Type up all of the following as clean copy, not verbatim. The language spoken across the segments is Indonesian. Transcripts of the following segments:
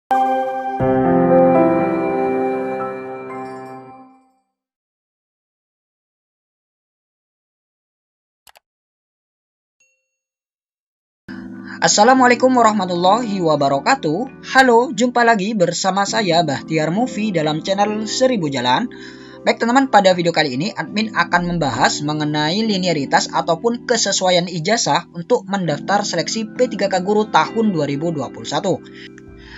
Assalamualaikum warahmatullahi wabarakatuh. Halo, jumpa lagi bersama saya Bahtiar Movie dalam channel 1000 Jalan. Baik teman-teman, pada video kali ini admin akan membahas mengenai linearitas ataupun kesesuaian ijazah untuk mendaftar seleksi P3K Guru tahun 2021.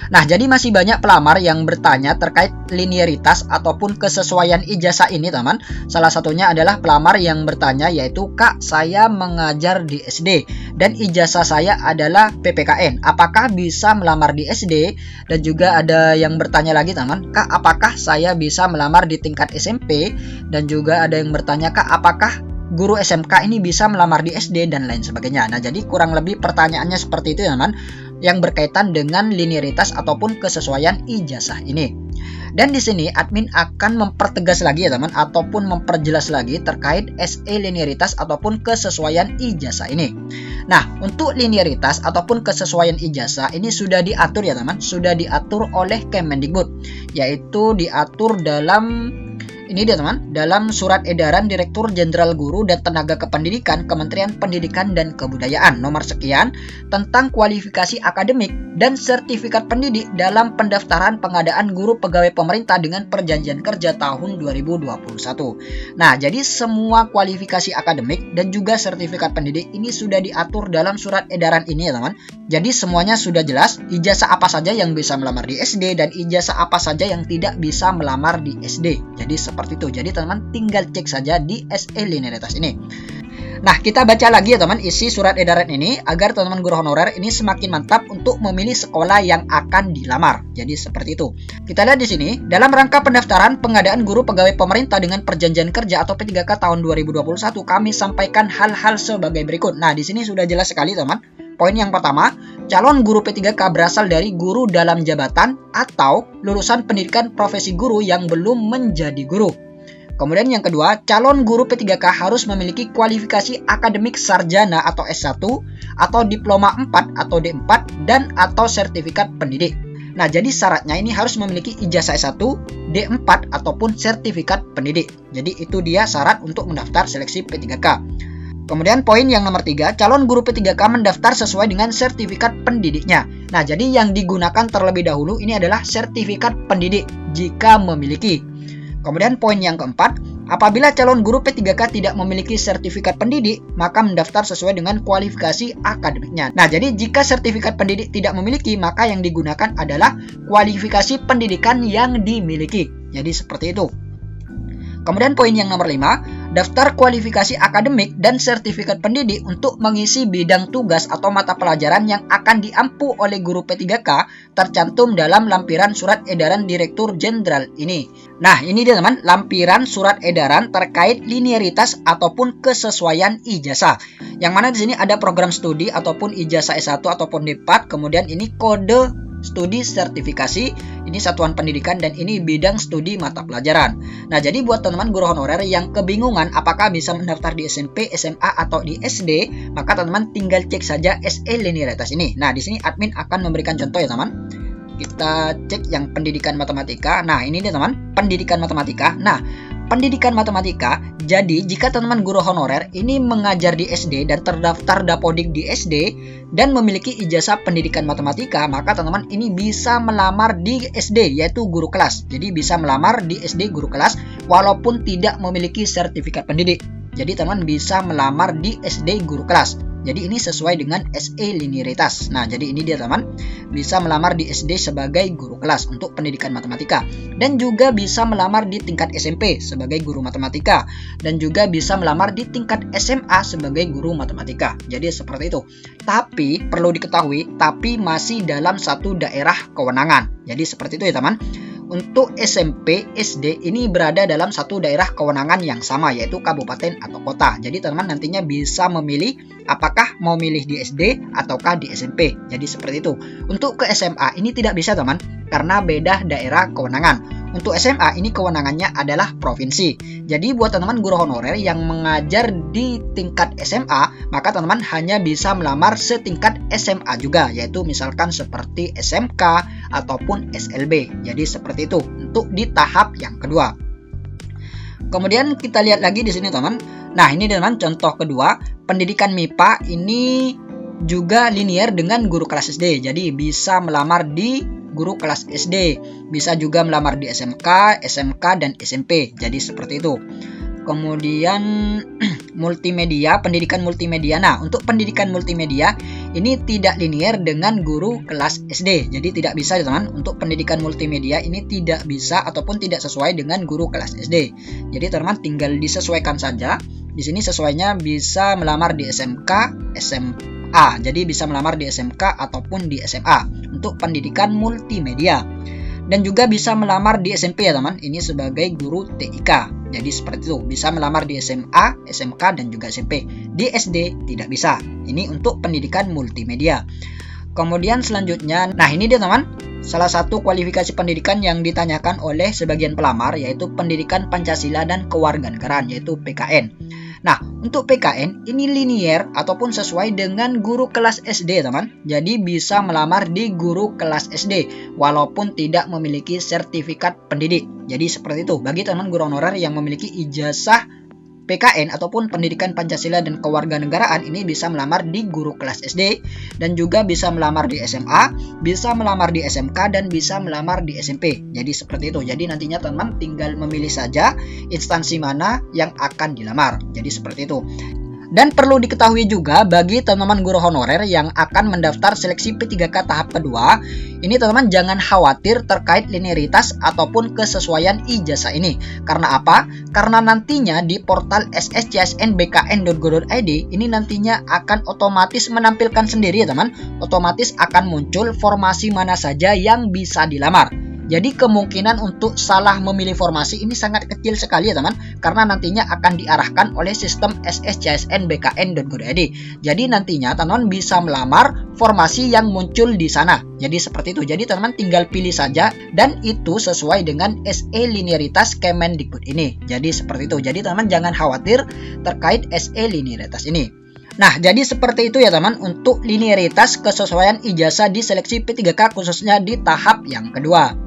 Nah, jadi masih banyak pelamar yang bertanya terkait linearitas ataupun kesesuaian ijazah ini, teman. Salah satunya adalah pelamar yang bertanya yaitu, "Kak, saya mengajar di SD dan ijazah saya adalah PPKN. Apakah bisa melamar di SD?" Dan juga ada yang bertanya lagi, teman, "Kak, apakah saya bisa melamar di tingkat SMP?" Dan juga ada yang bertanya, "Kak, apakah guru SMK ini bisa melamar di SD?" dan lain sebagainya. Nah, jadi kurang lebih pertanyaannya seperti itu, teman, yang berkaitan dengan linearitas ataupun kesesuaian ijazah ini. Dan di sini admin akan mempertegas lagi ya teman, ataupun memperjelas lagi terkait SE linearitas ataupun kesesuaian ijazah ini. Nah, untuk linearitas ataupun kesesuaian ijazah ini sudah diatur ya teman, sudah diatur oleh Kemendikbud, yaitu diatur dalam ini dia teman, dalam Surat Edaran Direktur Jenderal Guru dan Tenaga Kependidikan Kementerian Pendidikan dan Kebudayaan nomor sekian tentang kualifikasi akademik dan sertifikat pendidik dalam pendaftaran pengadaan guru pegawai pemerintah dengan perjanjian kerja tahun 2021. Nah, jadi semua kualifikasi akademik dan juga sertifikat pendidik ini sudah diatur dalam surat edaran ini ya teman. Jadi semuanya sudah jelas, ijazah apa saja yang bisa melamar di SD dan ijazah apa saja yang tidak bisa melamar di SD. Jadi seperti itu. Jadi teman-teman tinggal cek saja di SE linearitas ini. Nah, kita baca lagi ya teman isi surat edaran ini agar teman-teman guru honorer ini semakin mantap untuk memilih sekolah yang akan dilamar. Jadi seperti itu. Kita lihat di sini, dalam rangka pendaftaran pengadaan guru pegawai pemerintah dengan perjanjian kerja atau P3K tahun 2021, kami sampaikan hal-hal sebagai berikut. Nah, di sini sudah jelas sekali teman. Poin yang pertama, calon guru P3K berasal dari guru dalam jabatan atau lulusan pendidikan profesi guru yang belum menjadi guru. Kemudian yang kedua, calon guru P3K harus memiliki kualifikasi akademik sarjana atau S1 atau diploma 4 atau D4 dan atau sertifikat pendidik. Nah, jadi syaratnya ini harus memiliki ijazah S1, D4 ataupun sertifikat pendidik. Jadi itu dia syarat untuk mendaftar seleksi P3K. Kemudian poin yang nomor 3, calon guru P3K mendaftar sesuai dengan sertifikat pendidiknya. Nah, jadi yang digunakan terlebih dahulu ini adalah sertifikat pendidik jika memiliki. Kemudian poin yang keempat, apabila calon guru P3K tidak memiliki sertifikat pendidik, maka mendaftar sesuai dengan kualifikasi akademiknya. Nah, jadi jika sertifikat pendidik tidak memiliki, maka yang digunakan adalah kualifikasi pendidikan yang dimiliki. Jadi seperti itu. Kemudian poin yang nomor 5, daftar kualifikasi akademik dan sertifikat pendidik untuk mengisi bidang tugas atau mata pelajaran yang akan diampu oleh guru P3K tercantum dalam lampiran surat edaran Direktur Jenderal ini. Nah, ini dia teman, lampiran surat edaran terkait linearitas ataupun kesesuaian ijazah. Yang mana di sini ada program studi ataupun ijazah S1 ataupun D4, kemudian ini kode studi sertifikasi, ini satuan pendidikan, dan ini bidang studi mata pelajaran. Nah, jadi buat teman-teman guru honorer yang kebingungan apakah bisa mendaftar di SMP, SMA, atau di SD, maka teman-teman tinggal cek saja SE linearitas ini. Nah, di sini admin akan memberikan contoh ya teman. Kita cek yang pendidikan matematika. Nah, ini dia teman, pendidikan matematika. Nah, pendidikan matematika, jadi jika teman-teman guru honorer ini mengajar di SD dan terdaftar Dapodik di SD dan memiliki ijazah pendidikan matematika, maka teman-teman ini bisa melamar di SD, yaitu guru kelas. Jadi bisa melamar di SD guru kelas walaupun tidak memiliki sertifikat pendidik. Jadi teman-teman bisa melamar di SD guru kelas. Jadi ini sesuai dengan SE linearitas. Nah, jadi ini dia teman, bisa melamar di SD sebagai guru kelas untuk pendidikan matematika, dan juga bisa melamar di tingkat SMP sebagai guru matematika, dan juga bisa melamar di tingkat SMA sebagai guru matematika. Jadi seperti itu. Tapi perlu diketahui, tapi masih dalam satu daerah kewenangan. Jadi seperti itu ya teman. Untuk SMP, SD ini berada dalam satu daerah kewenangan yang sama, yaitu kabupaten atau kota. Jadi teman-teman nantinya bisa memilih apakah mau milih di SD ataukah di SMP. Jadi seperti itu. Untuk ke SMA ini tidak bisa teman, karena beda daerah kewenangan. Untuk SMA ini kewenangannya adalah provinsi. Jadi buat teman-teman guru honorer yang mengajar di tingkat SMA, maka teman-teman hanya bisa melamar setingkat SMA juga, yaitu misalkan seperti SMK ataupun SLB. Jadi seperti itu untuk di tahap yang kedua. Kemudian kita lihat lagi di sini teman. Nah, ini teman contoh kedua, pendidikan MIPA ini juga linear dengan guru kelas SD. Jadi bisa melamar di guru kelas SD, bisa juga melamar di SMK, SMK dan SMP. Jadi seperti itu. Kemudian multimedia, pendidikan multimedia. Nah, untuk pendidikan multimedia ini tidak linear dengan guru kelas SD. Jadi tidak bisa teman, untuk pendidikan multimedia ini tidak bisa ataupun tidak sesuai dengan guru kelas SD. Jadi teman tinggal disesuaikan saja. Di sini sesuainya bisa melamar di SMK, SMA. Jadi bisa melamar di SMK ataupun di SMA untuk pendidikan multimedia. Dan juga bisa melamar di SMP ya teman, ini sebagai guru TIK. Jadi seperti itu, bisa melamar di SMA, SMK dan juga SMP. Di SD tidak bisa. Ini untuk pendidikan multimedia. Kemudian selanjutnya, nah ini dia teman, salah satu kualifikasi pendidikan yang ditanyakan oleh sebagian pelamar, yaitu pendidikan Pancasila dan Kewarganegaraan, yaitu PKN. Nah, untuk PKN ini linear ataupun sesuai dengan guru kelas SD teman. Jadi bisa melamar di guru kelas SD walaupun tidak memiliki sertifikat pendidik. Jadi seperti itu. Bagi teman guru honorer yang memiliki ijazah PKN ataupun pendidikan Pancasila dan Kewarganegaraan ini bisa melamar di guru kelas SD dan juga bisa melamar di SMA, bisa melamar di SMK dan bisa melamar di SMP. Jadi seperti itu. Jadi nantinya teman tinggal memilih saja instansi mana yang akan dilamar. Jadi seperti itu. Dan perlu diketahui juga bagi teman-teman guru honorer yang akan mendaftar seleksi P3K tahap kedua, ini teman-teman jangan khawatir terkait linearitas ataupun kesesuaian ijazah ini. Karena apa? Karena nantinya di portal sscsnbkn.go.id ini nantinya akan otomatis menampilkan sendiri ya teman. Otomatis akan muncul formasi mana saja yang bisa dilamar. Jadi kemungkinan untuk salah memilih formasi ini sangat kecil sekali ya teman, karena nantinya akan diarahkan oleh sistem sscsnbkn.go.id. Jadi nantinya teman bisa melamar formasi yang muncul di sana. Jadi seperti itu. Jadi teman tinggal pilih saja dan itu sesuai dengan SE linearitas Kemendikbud ini. Jadi seperti itu. Jadi teman jangan khawatir terkait SE linearitas ini. Nah, jadi seperti itu ya teman untuk linearitas kesesuaian ijazah di seleksi P3K khususnya di tahap yang kedua.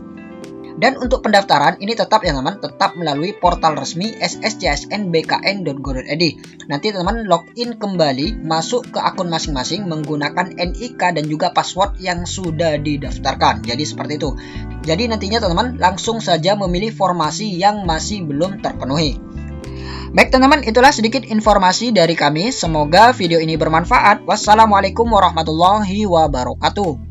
Dan untuk pendaftaran ini tetap ya teman, tetap melalui portal resmi sscsnbkn.go.id. Nanti teman login kembali, masuk ke akun masing-masing menggunakan NIK dan juga password yang sudah didaftarkan. Jadi seperti itu. Jadi nantinya teman langsung saja memilih formasi yang masih belum terpenuhi. Baik teman-teman, itulah sedikit informasi dari kami. Semoga video ini bermanfaat. Wassalamualaikum warahmatullahi wabarakatuh.